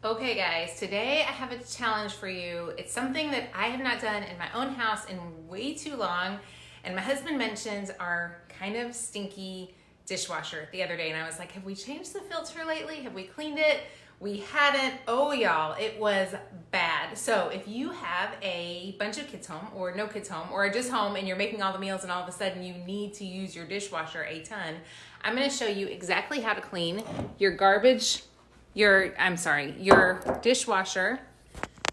Okay guys, today I have a challenge for you. It's something that I have not done in my own house in way too long, and my husband mentioned our kind of stinky dishwasher the other day, and I was like, have we changed the filter lately? Have we cleaned it? We hadn't. Oh y'all, it was bad. So if you have a bunch of kids home or no kids home or just home and you're making all the meals and all of a sudden you need to use your dishwasher a ton, I'm gonna show you exactly how to clean your your dishwasher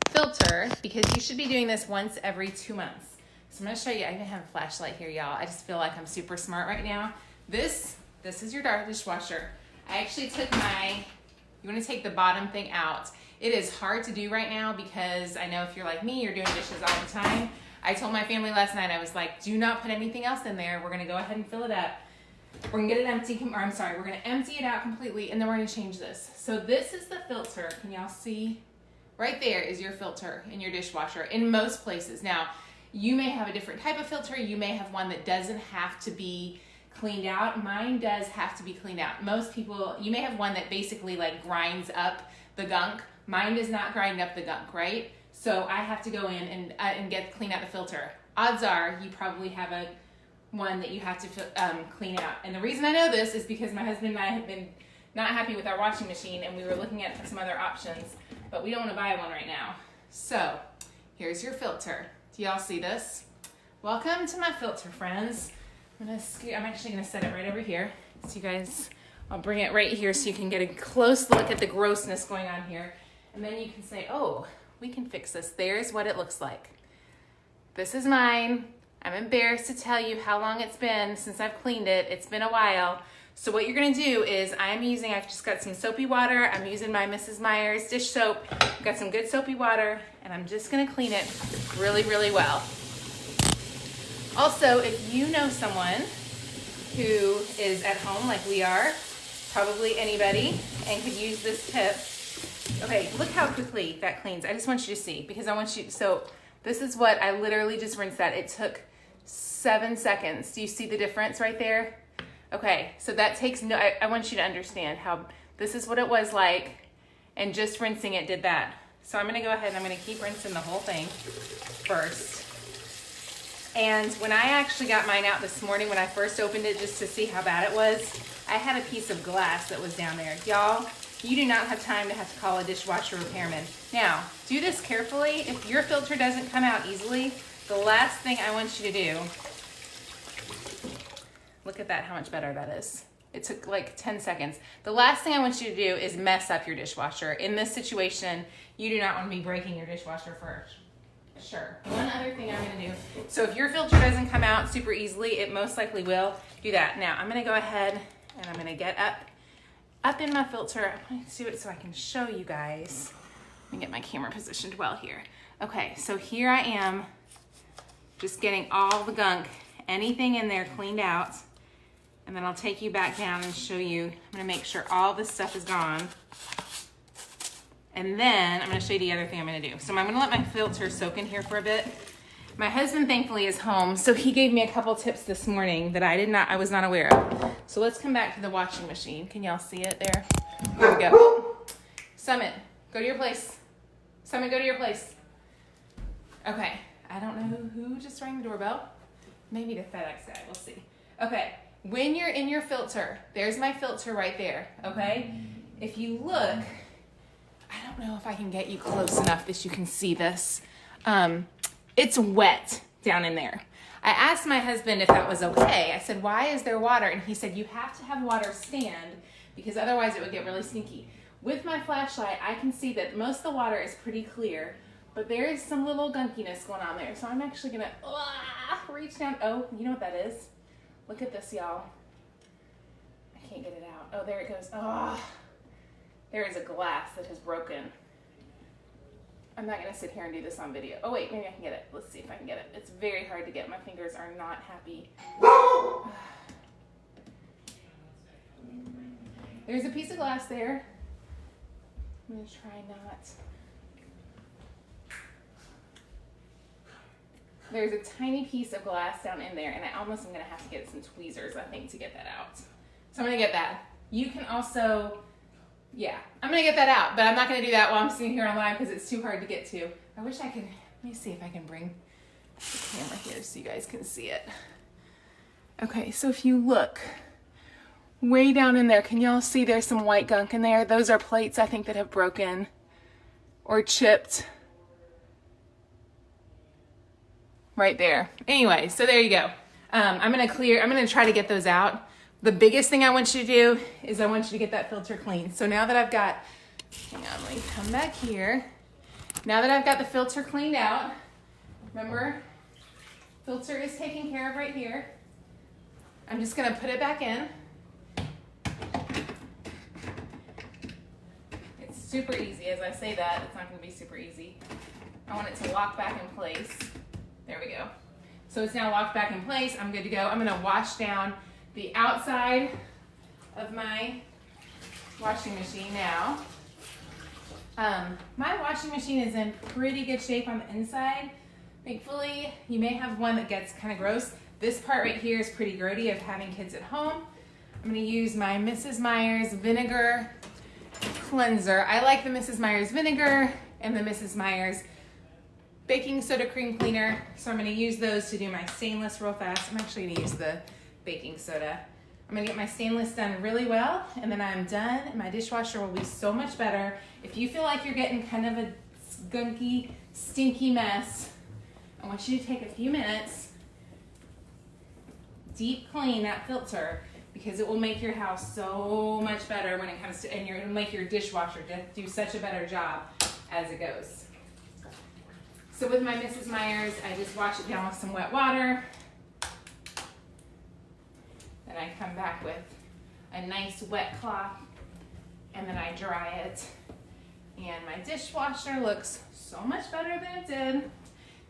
filter, because you should be doing this once every 2 months. So I'm gonna show you. I even have a flashlight here, y'all. I just feel like I'm super smart right now. This is your dishwasher. I actually took you wanna take the bottom thing out. It is hard to do right now because I know if you're like me, you're doing dishes all the time. I told my family last night, I was like, do not put anything else in there. We're gonna go ahead and fill it up. We're gonna get it empty, we're gonna empty it out completely, and then we're gonna change this. So this is the filter. Can y'all see? Right there is your filter in your dishwasher in most places. Now, you may have a different type of filter. You may have one that doesn't have to be cleaned out. Mine does have to be cleaned out. Most people, you may have one that basically like grinds up the gunk. Mine does not grind up the gunk, right? So I have to go in and clean out the filter. Odds are you probably have one that you have to clean out. And the reason I know this is because my husband and I have been not happy with our washing machine, and we were looking at some other options, but we don't want to buy one right now. So here's your filter. Do y'all see this? Welcome to my filter, friends. I'm actually gonna set it right over here. So you guys, I'll bring it right here so you can get a close look at the grossness going on here. And then you can say, oh, we can fix this. There's what it looks like. This is mine. I'm embarrassed to tell you how long it's been since I've cleaned it. It's been a while. So what you're gonna do is I've just got some soapy water. I'm using my Mrs. Meyer's dish soap. I've got some good soapy water, and I'm just gonna clean it really, really well. Also, if you know someone who is at home like we are, probably anybody, and could use this tip. Okay, look how quickly that cleans. I just want you to see, because so this is what I literally just rinsed that. It took 7 seconds. Do you see the difference right there? Okay, so that takes I want you to understand how this is what it was like, and just rinsing it did that. So I'm gonna go ahead and I'm gonna keep rinsing the whole thing first. And when I actually got mine out this morning, when I first opened it just to see how bad it was, I had a piece of glass that was down there. Y'all, you do not have time to have to call a dishwasher repairman. Now, do this carefully. If your filter doesn't come out easily, the last thing I want you to do, look at that, how much better that is. It took like 10 seconds. The last thing I want you to do is mess up your dishwasher. In this situation, you do not want to be breaking your dishwasher for sure. One other thing I'm gonna do, so if your filter doesn't come out super easily, it most likely will. Do that. Now, I'm gonna go ahead and I'm gonna get up in my filter. I'm going to do it so I can show you guys. Let me get my camera positioned well here. Okay, so here I am, just getting all the gunk, anything in there cleaned out. And then I'll take you back down and show you. I'm gonna make sure all this stuff is gone. And then I'm gonna show you the other thing I'm gonna do. So I'm gonna let my filter soak in here for a bit. My husband thankfully is home, so he gave me a couple tips this morning that I was not aware of. So let's come back to the washing machine. Can y'all see it there? Here we go. Summit, go to your place. Summit, go to your place. Okay, I don't know who just rang the doorbell. Maybe the FedEx guy, we'll see. Okay, when you're in your filter, there's my filter right there, okay? If you look, I don't know if I can get you close enough that you can see this. It's wet down in there. I asked my husband if that was okay. I said, why is there water? And he said, you have to have water stand because otherwise it would get really stinky. With my flashlight, I can see that most of the water is pretty clear, but there is some little gunkiness going on there. So I'm actually gonna reach down. Oh, you know what that is? Look at this, y'all. I can't get it out. Oh, there it goes. Oh, there is a glass that has broken. I'm not gonna sit here and do this on video. Oh wait, maybe I can get it. Let's see if I can get it. It's very hard to get. My fingers are not happy. There's a piece of glass there. I'm gonna try not. There's a tiny piece of glass down in there, and I almost am gonna have to get some tweezers, I think, to get that out. So I'm gonna get that. You can also Yeah, I'm gonna get that out, but I'm not gonna do that while I'm sitting here online because it's too hard to get to. I wish I could, let me see if I can bring the camera here so you guys can see it. Okay, so if you look way down in there, can y'all see there's some white gunk in there? Those are plates I think that have broken or chipped. Right there. Anyway, so there you go. I'm gonna try to get those out. The biggest thing I want you to do is I want you to get that filter clean. So now that I've got, hang on, let me come back here. Now that I've got the filter cleaned out, remember, filter is taken care of right here. I'm just gonna put it back in. It's super easy. As I say that, it's not gonna be super easy. I want it to lock back in place. There we go. So it's now locked back in place. I'm good to go. I'm gonna wash down the outside of my washing machine now. My washing machine is in pretty good shape on the inside. Thankfully, you may have one that gets kind of gross. This part right here is pretty grody of having kids at home. I'm gonna use my Mrs. Meyer's vinegar cleanser. I like the Mrs. Meyer's vinegar and the Mrs. Meyer's baking soda cream cleaner. So I'm gonna use those to do my stainless real fast. I'm actually gonna use the baking soda. I'm gonna get my stainless done really well, and then I'm done, and my dishwasher will be so much better. If you feel like you're getting kind of a gunky, stinky mess, I want you to take a few minutes, deep clean that filter, because it will make your house so much better when it comes to, and it'll make your dishwasher do such a better job as it goes. So with my Mrs. Meyer's, I just wash it down with some wet water. Then I come back with a nice wet cloth, and then I dry it. And my dishwasher looks so much better than it did.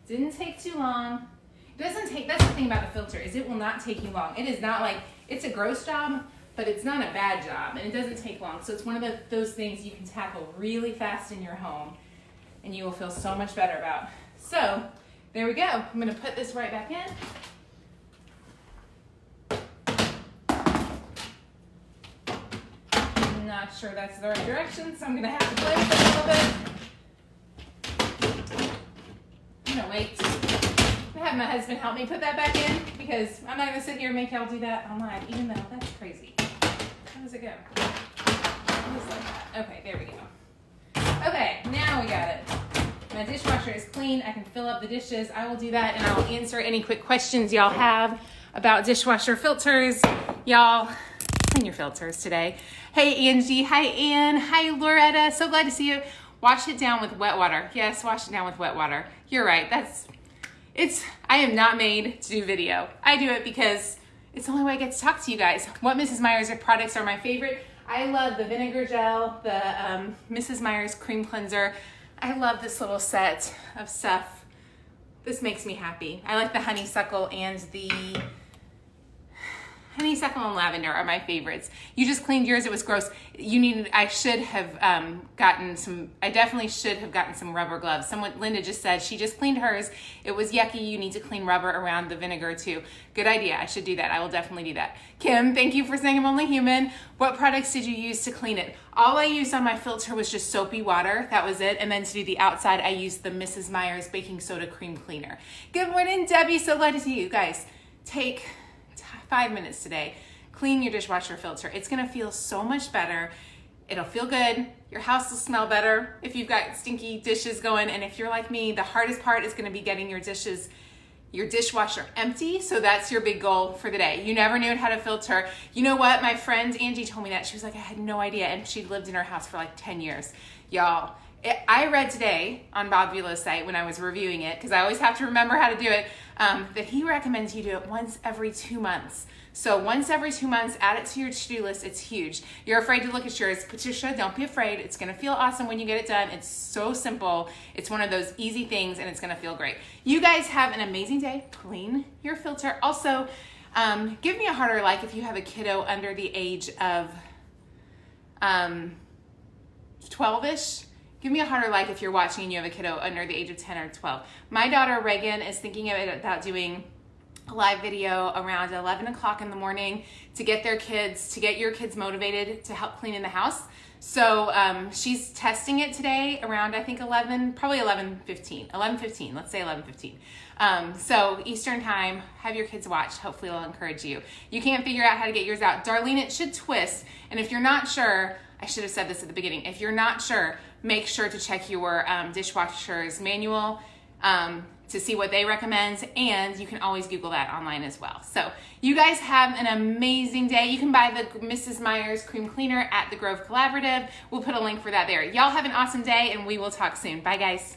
Didn't take too long. It doesn't take, that's the thing about the filter, is it will not take you long. It is not like, it's a gross job, but it's not a bad job, and it doesn't take long. So it's one of those things you can tackle really fast in your home, and you will feel so much better about. So there we go. I'm gonna put this right back in. I'm not sure that's the right direction, so I'm gonna have to play with it a little bit. I'm gonna wait. I'm gonna have my husband help me put that back in, because I'm not gonna sit here and make y'all do that online, even though that's crazy. How does it go? Just like that. Okay, there we go. Okay, now we got it. My dishwasher is clean. I can fill up the dishes. I will do that, and I will answer any quick questions y'all have about dishwasher filters. Y'all, clean your filters today. Hey, Angie. Hi, Ann. Hi, Loretta. So glad to see you. Wash it down with wet water. Yes, wash it down with wet water. You're right. I am not made to do video. I do it because it's the only way I get to talk to you guys. What Mrs. Meyer's products are my favorite? I love the vinegar gel, the Mrs. Meyer's cream cleanser. I love this little set of stuff. This makes me happy. I like the honeysuckle and the honeysuckle and lavender are my favorites. You just cleaned yours. It was gross. I should have I definitely should have gotten some rubber gloves. Linda just said she just cleaned hers. It was yucky. You need to clean rubber around the vinegar too. Good idea. I should do that. I will definitely do that. Kim, thank you for saying I'm only human. What products did you use to clean it? All I used on my filter was just soapy water. That was it. And then to do the outside, I used the Mrs. Meyer's baking soda cream cleaner. Good morning, Debbie. So glad to see you guys. Take 5 minutes today. Clean your dishwasher filter. It's gonna feel so much better. It'll feel good. Your house will smell better if you've got stinky dishes going. And if you're like me, the hardest part is gonna be getting your dishwasher empty. So that's your big goal for the day. You never knew how to filter. You know what? My friend Angie told me that. She was like, I had no idea. And she lived in her house for like 10 years. Y'all, I read today on Bob Vila's site when I was reviewing it, because I always have to remember how to do it, that he recommends you do it once every 2 months. So once every 2 months, add it to your to-do list. It's huge. You're afraid to look at yours. Patricia, don't be afraid. It's going to feel awesome when you get it done. It's so simple. It's one of those easy things, and it's going to feel great. You guys have an amazing day. Clean your filter. Also, give me a harder like if you have a kiddo under the age of 12-ish. Give me a harder like if you're watching and you have a kiddo under the age of 10 or 12. My daughter Reagan is thinking about doing a live video around 11 o'clock in the morning to get your kids motivated to help clean in the house. So she's testing it today around, I think, 11, probably 11:15. 11:15, let's say 11:15. So Eastern time, have your kids watch. Hopefully it'll encourage you. You can't figure out how to get yours out. Darlene, it should twist. And if you're not sure, I should have said this at the beginning. If you're not sure, make sure to check your dishwasher's manual to see what they recommend, and you can always Google that online as well. So you guys have an amazing day. You can buy the Mrs. Meyer's cream cleaner at the Grove Collaborative. We'll put a link for that there. Y'all have an awesome day, and we will talk soon. Bye, guys.